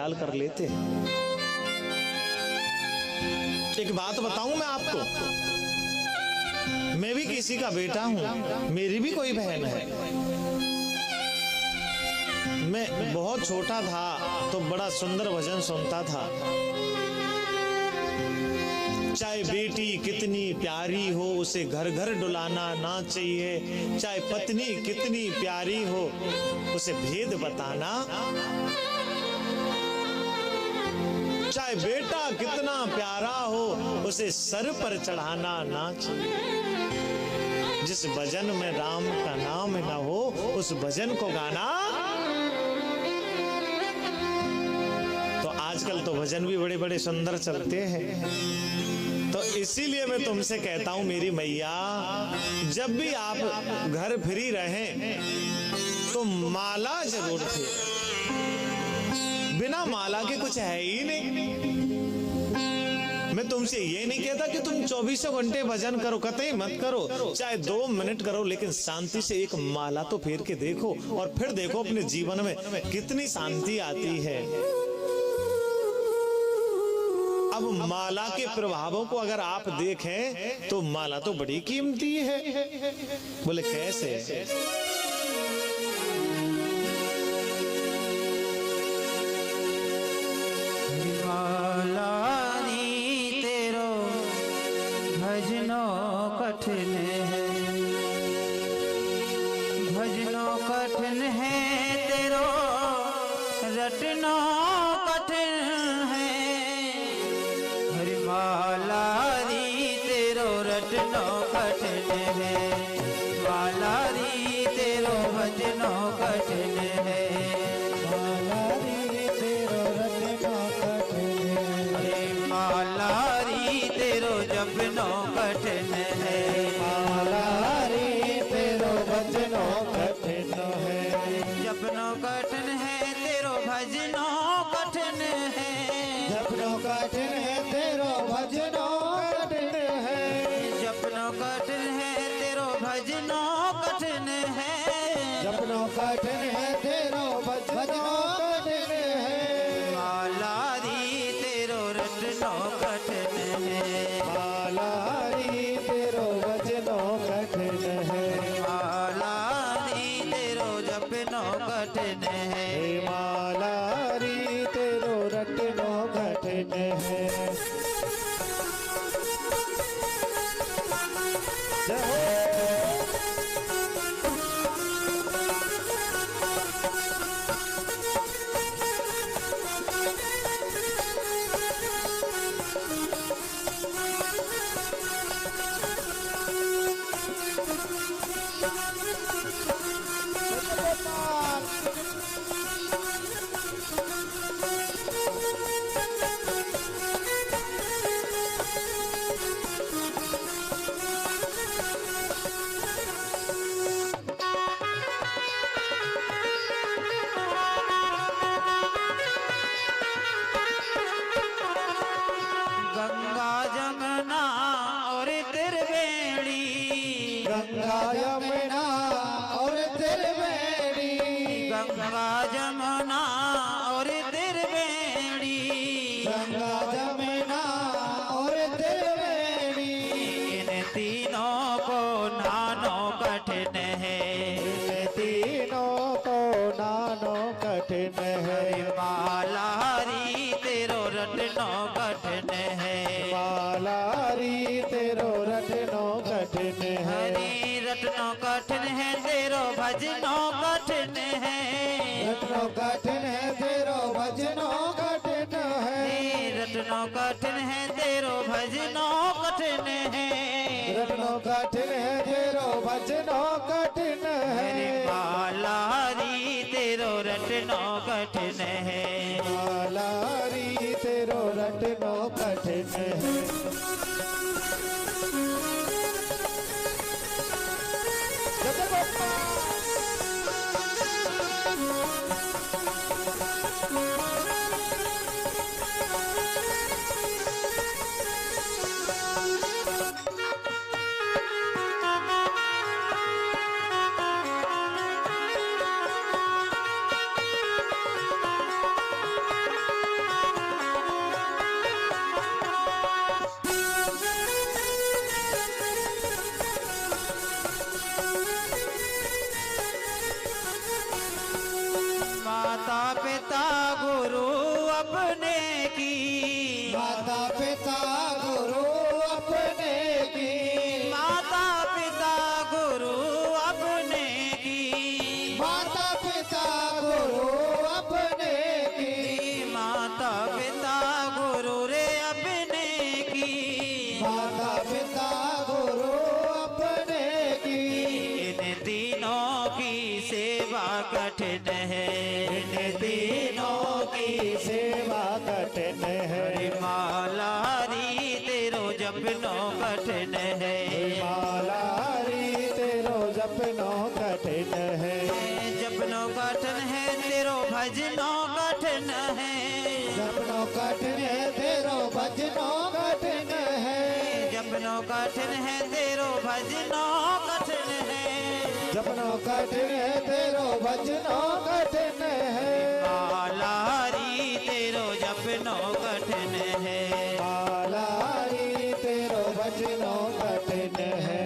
ख्याल कर लेते हैं। एक बात बताऊं मैं आपको, मैं भी किसी का बेटा हूं, मेरी भी कोई बहन है। मैं बहुत छोटा था तो बड़ा सुंदर भजन सुनता था। चाहे बेटी कितनी प्यारी हो उसे घर घर डुलाना ना चाहिए, चाहे पत्नी कितनी प्यारी हो उसे भेद बताना, चाहे बेटा कितना प्यारा हो उसे सर पर चढ़ाना ना चाहिए। जिस भजन में राम का नाम न हो उस भजन को गाना। तो आजकल तो भजन भी बड़े बड़े सुंदर चलते हैं। तो इसीलिए मैं तुमसे कहता हूं मेरी मैया, जब भी आप घर फ्री रहें तो माला जरूर थे। बिना माला के कुछ है ही नहीं। मैं तुमसे ये नहीं कहता कि तुम 24 घंटे भजन करो, कतई मत करो, चाहे 2 मिनट करो, लेकिन शांति से एक माला तो फेर के देखो और फिर देखो अपने जीवन में कितनी शांति आती है। अब माला के प्रभावों को अगर आप देखें तो माला तो बड़ी कीमती है। बोले कैसे? माला नी तेरो भजनो कठिन है, भजनो कठिन है तेरो रटनो कठिन है। हरि माला नी तेरो रटनो कठिन है, माला नी तेरो भजनो कठिन है, माला नी तेरो रटनो माला री तेरो जपनो कठिन है, माला री तेरो भजनो कठिन है, जपनो कठिन है तेरो भजनो कठिन है, जपनो कठिन है तेरो भजनो कठिन है, जपनो कठिन है तेरो भजनो कठिन है, जपनो कठिन है तेरो भजनो कठिन है। माला री तेरो रटनो कठिन है, माला री तेरो भजनो कठिन है, माला री तेरो जपनो कठिन है, माला री तेरो रटनो कठिन है। गंगा जमुना और त्रिवेणी, गंगा यमुना और त्रिवेणी, गंगा जमुना और त्रिवेणी, गंगा जमुना और त्रिवेणी। इन तीनों को नानो कठिन है, इन तीनों को नानो कठिन है। माला री तेरो रटनो कठिन है, माला री तेरो रटनो कठिन है, हरि रटनो कठिन है तेरो भजनो कठिन है, रटनो कठिन है तेरो भजनो कठिन है, रटनो कठिन है तेरो भजनो कठिन है, रटनो कठिन है तेरो भजनो कठिन है। माला री तेरो रटनो कठिन है, माला री तेरो रटनो कठिन है। अपने की, माता पिता गुरु अपने की, माता पिता गुरु अपने की, माता पिता गुरु अपने की, माता पिता गुरु रे अपने की, माता पिता गुरु अपने की। इन तीनों की सेवा कठिन है, इन तीनों की सेवा कठिन है, माला हरी तेरो जपनो कठिन है, माला हरि तेरो जपनो कठिन है, जपनो कठिन है तेरो भजनो कठिन है, जपनो कठिन है तेरो भजनो कठिन है, जपनो कठिन है तेरो भजनो कठिन है, जपनो कठिन है तेरो भजनो कठिन है, माला हरी तेरो जपनो कठिन है, माला हरि तेरो भजनो कठिन है।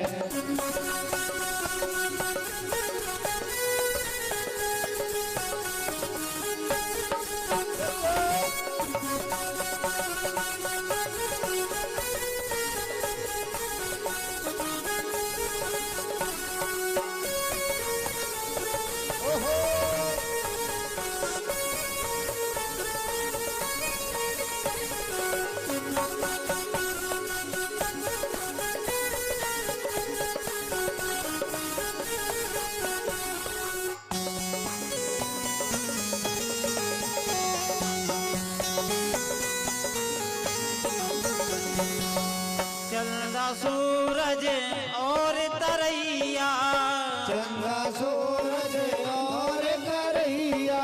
चंदा सूरज और तरैया, चंदा सूरज और करैया,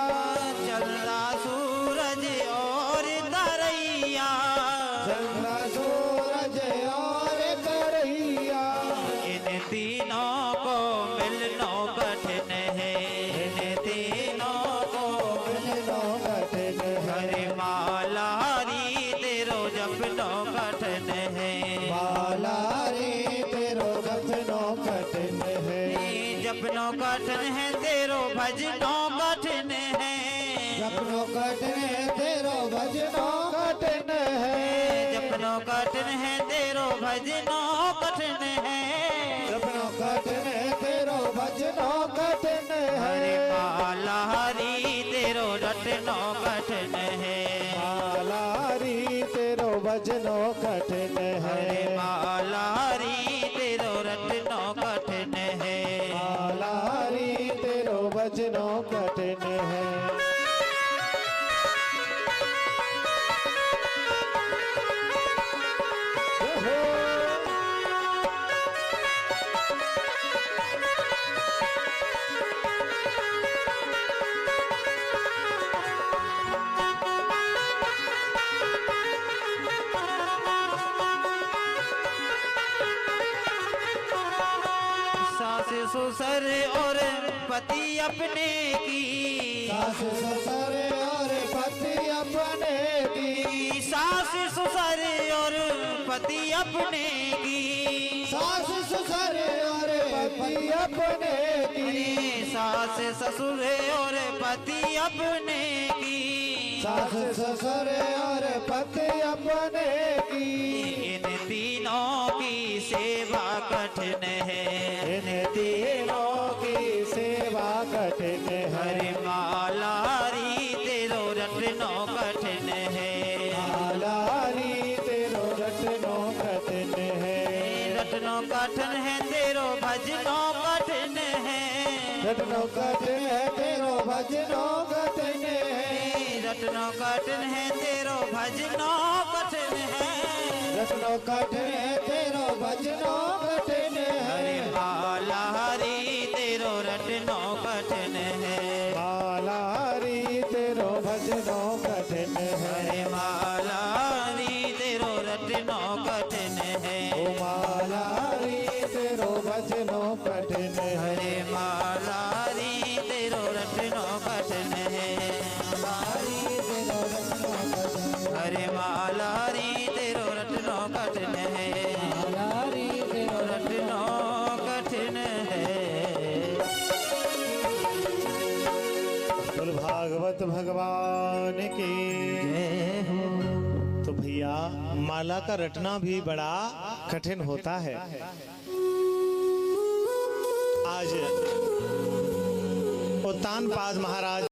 चंदा सूरज और तरैया, चंदा सूरज और करैया, इन तीनों को मिलनो कठिन है, इन तीनों को मिलनो कठिन है, हरे माला हरी तेरो जपनो कठिन है, माला हरि तेरो जपनो कठिन है, जपनो कठिन है तेरो भजनो कठिन है, जपनो कठिन है तेरो भजनो कठिन है, जपनो कठिन है तेरो भजनो कठिन है, जपनो कठिन है तेरो भजनो कठिन हरे है, माला हरी तेरो रटनो कठिन है, माला हरि तेरो भजनो कठिन हरे है, माला हरी तेरो रटनो कठिन है, माला हरि तेरो भजनो कठिन है। सास ससुर और पति अपने की, सास ससुर और पति अपने की, सास ससुर और पति अपने की, सास ससुर और पति अपने की, सास ससुर और पति अपने की, सास ससुर और पति अपने की, इन तीनों की सेवा कठिन है, इन तीनों की सेवा कठिन है, हरे माला हरी तेरो रटनो कठिन है, माला हरि तेरो रटनो कठिन है, रटनो कठिन है तेरो भजनो कठिन है, रटनो कठिन है तेरो भजनो कठिन है, रटनो कठिन है तेरो भजनो कठिन है, रटनो कठिन है तेरो भजनो कठिन हरे है, माला हरी तेरो रटनो कठिन है, माला हरि तेरो भजनो कठिन है, हरे माला हरी तेरो रटनो कठिन है, ओ माला हरि तेरो भजनो कठिन है, हरे माला हरी तेरो रटनो कठिन है, हरे माला हरी तेरो रटनो कठिन है, तेरो रटनो कठिन है। बोल भागवत भगवान की। जय हो। तो भैया माला का रटना भी बड़ा कठिन होता है। आज उत्तानपाद महाराज